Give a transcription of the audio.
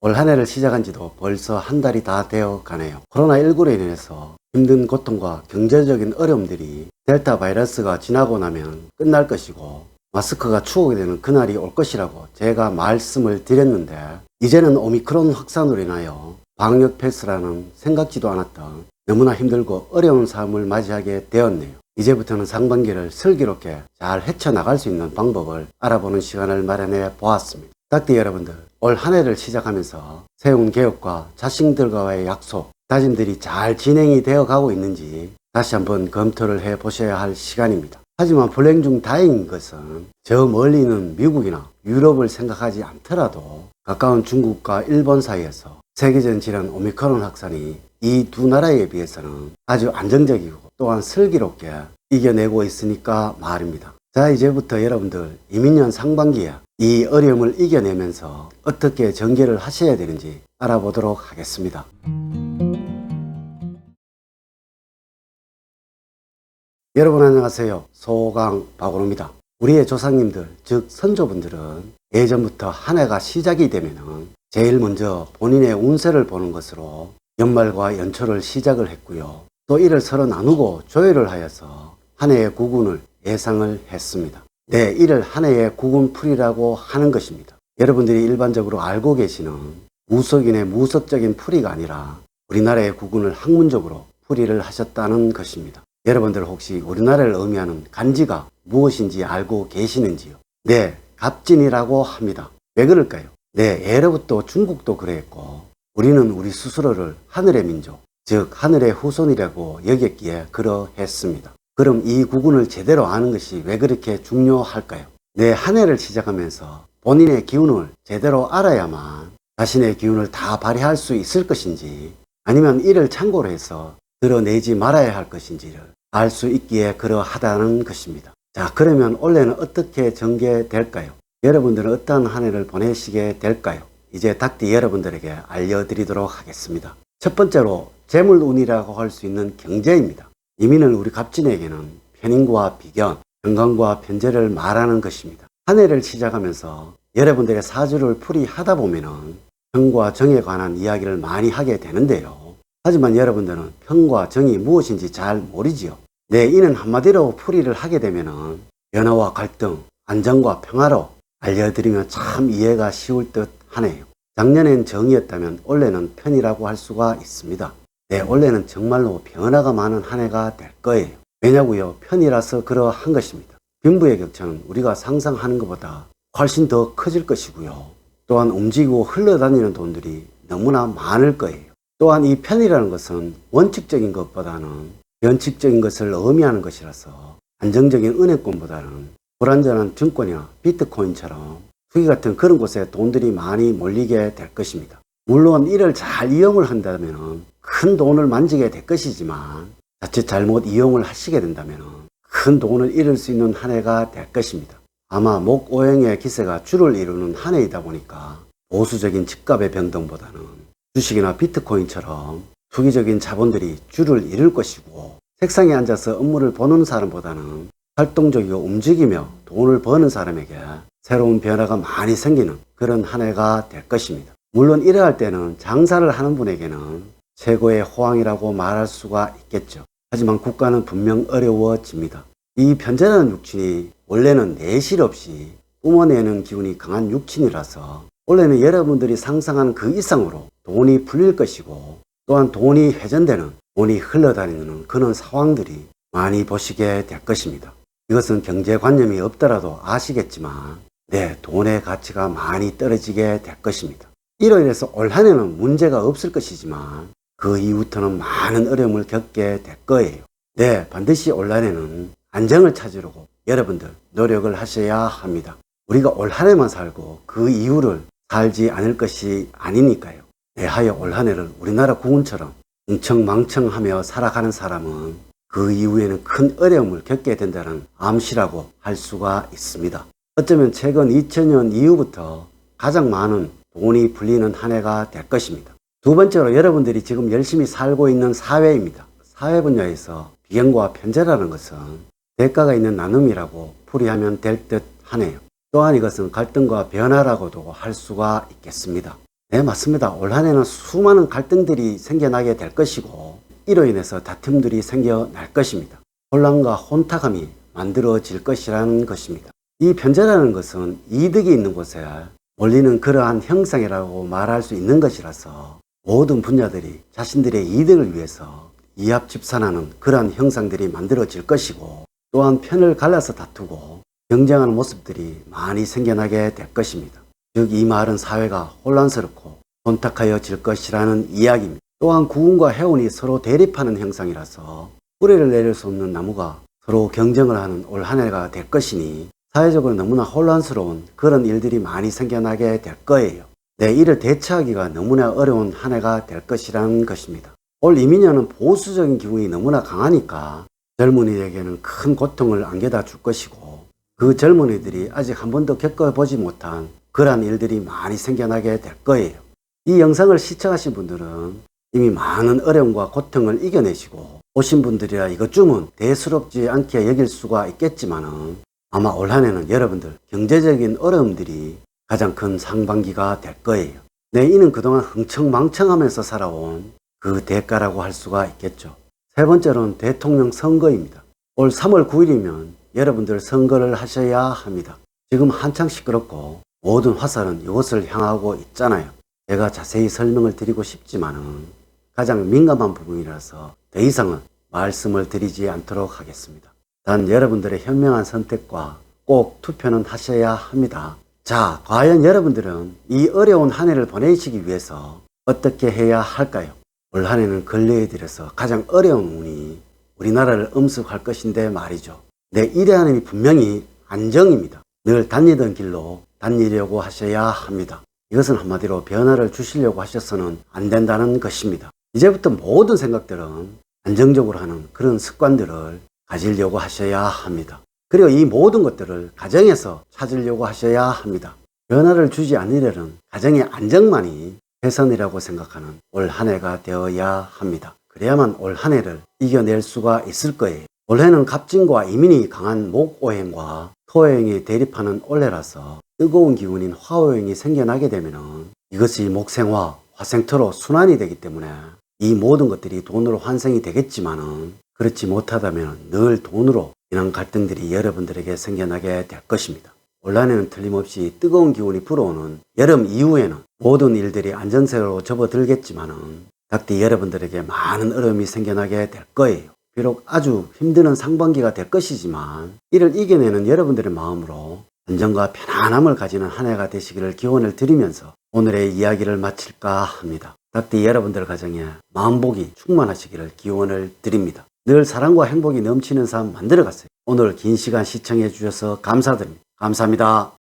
올 한 해를 시작한 지도 벌써 한 달이 다 되어 가네요. 코로나19로 인해서 힘든 고통과 경제적인 어려움들이 델타 바이러스가 지나고 나면 끝날 것이고 마스크가 추억이 되는 그날이 올 것이라고 제가 말씀을 드렸는데, 이제는 오미크론 확산으로 인하여 방역 패스라는 생각지도 않았던 너무나 힘들고 어려운 삶을 맞이하게 되었네요. 이제부터는 상반기를 슬기롭게 잘 헤쳐나갈 수 있는 방법을 알아보는 시간을 마련해 보았습니다. 닭띠 여러분들, 올 한 해를 시작하면서 세운 계획과 자신들과의 약속, 다짐들이 잘 진행이 되어 가고 있는지 다시 한번 검토를 해 보셔야 할 시간입니다. 하지만 불행 중 다행인 것은 저 멀리 있는 미국이나 유럽을 생각하지 않더라도 가까운 중국과 일본 사이에서 세계적인 질환 오미크론 확산이 이 두 나라에 비해서는 아주 안정적이고 또한 슬기롭게 이겨내고 있으니까 말입니다. 자, 이제부터 여러분들 이민년 상반기에 이 어려움을 이겨내면서 어떻게 전개를 하셔야 되는지 알아보도록 하겠습니다. 여러분 안녕하세요. 소강박원호입니다. 우리의 조상님들, 즉 선조분들은 예전부터 한 해가 시작이 되면은 제일 먼저 본인의 운세를 보는 것으로 연말과 연초를 시작을 했고요. 또 이를 서로 나누고 조율을 하여서 한 해의 구군을 예상을 했습니다. 네, 이를 한 해의 구군풀이라고 하는 것입니다. 여러분들이 일반적으로 알고 계시는 무속인의 무속적인 풀이가 아니라 우리나라의 구군을 학문적으로 풀이를 하셨다는 것입니다. 여러분들 혹시 우리나라를 의미하는 간지가 무엇인지 알고 계시는지요? 네, 갑진이라고 합니다. 왜 그럴까요? 네, 예로부터 중국도 그랬고 우리는 우리 스스로를 하늘의 민족, 즉 하늘의 후손이라고 여겼기에 그러했습니다. 그럼 이 구군을 제대로 아는 것이 왜 그렇게 중요할까요? 네, 한 해를 시작하면서 본인의 기운을 제대로 알아야만 자신의 기운을 다 발휘할 수 있을 것인지, 아니면 이를 참고로 해서 드러내지 말아야 할 것인지를 알 수 있기에 그러하다는 것입니다. 자, 그러면 올해는 어떻게 전개될까요? 여러분들은 어떠한 한 해를 보내시게 될까요? 이제 닭띠 여러분들에게 알려드리도록 하겠습니다. 첫 번째로 재물운이라고 할 수 있는 경제입니다. 이민은 우리 갑진에게는 편인과 비견, 건강과 편재를 말하는 것입니다. 한 해를 시작하면서 여러분들의 사주를 풀이하다 보면은 평과 정에 관한 이야기를 많이 하게 되는데요. 하지만 여러분들은 평과 정이 무엇인지 잘 모르지요. 네, 이는 한마디로 풀이를 하게 되면은 변화와 갈등, 안정과 평화로 알려드리면 참 이해가 쉬울 듯 하네요. 작년엔 정이었다면 올해는 편이라고 할 수가 있습니다. 네, 올해는 정말로 변화가 많은 한 해가 될 거예요. 왜냐고요? 편이라서 그러한 것입니다. 빈부의 격차는 우리가 상상하는 것보다 훨씬 더 커질 것이고요. 또한 움직이고 흘러다니는 돈들이 너무나 많을 거예요. 또한 이 편이라는 것은 원칙적인 것보다는 변칙적인 것을 의미하는 것이라서 안정적인 은행권보다는 불안전한 증권이나 비트코인처럼 투기 같은 그런 곳에 돈들이 많이 몰리게 될 것입니다. 물론 이를 잘 이용을 한다면 큰 돈을 만지게 될 것이지만, 자칫 잘못 이용을 하시게 된다면 큰 돈을 잃을 수 있는 한 해가 될 것입니다. 아마 목오행의 기세가 주를 이루는 한 해이다 보니까 보수적인 집값의 변동보다는 주식이나 비트코인처럼 투기적인 자본들이 주를 이룰 것이고, 책상에 앉아서 업무를 보는 사람보다는 활동적이고 움직이며 돈을 버는 사람에게 새로운 변화가 많이 생기는 그런 한 해가 될 것입니다. 물론 이러할 때는 장사를 하는 분에게는 최고의 호황이라고 말할 수가 있겠죠. 하지만 국가는 분명 어려워집니다. 이 편재라는 육친이 원래는 내실 없이 뿜어내는 기운이 강한 육친이라서 원래는 여러분들이 상상하는 그 이상으로 돈이 풀릴 것이고, 또한 돈이 회전되는, 돈이 흘러다니는 그런 상황들이 많이 보시게 될 것입니다. 이것은 경제관념이 없더라도 아시겠지만, 네, 돈의 가치가 많이 떨어지게 될 것입니다. 이로 인해서 올 한 해는 문제가 없을 것이지만 그 이후부터는 많은 어려움을 겪게 될 거예요. 네, 반드시 올 한 해는 안정을 찾으려고 여러분들 노력을 하셔야 합니다. 우리가 올 한 해만 살고 그 이후를 살지 않을 것이 아니니까요. 네, 하여 올 한 해를 우리나라 국운처럼 웅청망청하며 살아가는 사람은 그 이후에는 큰 어려움을 겪게 된다는 암시라고 할 수가 있습니다. 어쩌면 최근 2000년 이후부터 가장 많은 돈이 풀리는 한 해가 될 것입니다. 두 번째로 여러분들이 지금 열심히 살고 있는 사회입니다. 사회 분야에서 비견과 편재라는 것은 대가가 있는 나눔이라고 풀이하면 될 듯 하네요. 또한 이것은 갈등과 변화라고도 할 수가 있겠습니다. 네, 맞습니다. 올 한 해는 수많은 갈등들이 생겨나게 될 것이고 이로 인해서 다툼들이 생겨날 것입니다. 혼란과 혼탁함이 만들어질 것이라는 것입니다. 이 편제라는 것은 이득이 있는 곳에 몰리는 그러한 형상이라고 말할 수 있는 것이라서 모든 분야들이 자신들의 이득을 위해서 이합집산하는 그러한 형상들이 만들어질 것이고 또한 편을 갈라서 다투고 경쟁하는 모습들이 많이 생겨나게 될 것입니다. 즉 이 말은 사회가 혼란스럽고 혼탁하여질 것이라는 이야기입니다. 또한 구운과 해운이 서로 대립하는 형상이라서 뿌리를 내릴 수 없는 나무가 서로 경쟁을 하는 올 한 해가 될 것이니 사회적으로 너무나 혼란스러운 그런 일들이 많이 생겨나게 될 거예요. 네, 이를 대처하기가 너무나 어려운 한 해가 될 것이라는 것입니다. 올 이민년은 보수적인 기운이 너무나 강하니까 젊은이에게는 큰 고통을 안겨다 줄 것이고 그 젊은이들이 아직 한 번도 겪어보지 못한 그러한 일들이 많이 생겨나게 될 거예요. 이 영상을 시청하신 분들은 이미 많은 어려움과 고통을 이겨내시고 오신 분들이라 이것쯤은 대수롭지 않게 여길 수가 있겠지만은 아마 올 한 해는 여러분들 경제적인 어려움들이 가장 큰 상반기가 될 거예요. 네, 이는 그동안 흥청망청하면서 살아온 그 대가라고 할 수가 있겠죠. 세 번째로는 대통령 선거입니다. 올 3월 9일이면 여러분들 선거를 하셔야 합니다. 지금 한창 시끄럽고 모든 화살은 이곳을 향하고 있잖아요. 제가 자세히 설명을 드리고 싶지만은 가장 민감한 부분이라서 더 이상은 말씀을 드리지 않도록 하겠습니다. 단 여러분들의 현명한 선택과 꼭 투표는 하셔야 합니다. 자, 과연 여러분들은 이 어려운 한 해를 보내시기 위해서 어떻게 해야 할까요? 올 한 해는 걸레에 들여서 가장 어려운 운이 우리나라를 엄습할 것인데 말이죠. 네, 이러한 힘이 분명히 안정입니다. 늘 다니던 길로 다니려고 하셔야 합니다. 이것은 한마디로 변화를 주시려고 하셔서는 안 된다는 것입니다. 이제부터 모든 생각들은 안정적으로 하는 그런 습관들을 가지려고 하셔야 합니다. 그리고 이 모든 것들을 가정에서 찾으려고 하셔야 합니다. 변화를 주지 않으려는 가정의 안정만이 최선이라고 생각하는 올 한 해가 되어야 합니다. 그래야만 올 한 해를 이겨낼 수가 있을 거예요. 올해는 갑진과 이민이 강한 목오행과 토오행이 대립하는 올해라서 뜨거운 기운인 화오행이 생겨나게 되면은 이것이 목생화, 화생토로 순환이 되기 때문에 이 모든 것들이 돈으로 환생이 되겠지만은 그렇지 못하다면 늘 돈으로 인한 갈등들이 여러분들에게 생겨나게 될 것입니다. 올 한 해는 틀림없이 뜨거운 기운이 불어오는 여름 이후에는 모든 일들이 안정세로 접어들겠지만은 닥디 여러분들에게 많은 어려움이 생겨나게 될 거예요. 비록 아주 힘드는 상반기가 될 것이지만 이를 이겨내는 여러분들의 마음으로 안정과 편안함을 가지는 한 해가 되시기를 기원을 드리면서 오늘의 이야기를 마칠까 합니다. 닥디 여러분들 가정에 마음복이 충만하시기를 기원을 드립니다. 늘 사랑과 행복이 넘치는 삶 만들어가세요. 오늘 긴 시간 시청해 주셔서 감사드립니다. 감사합니다.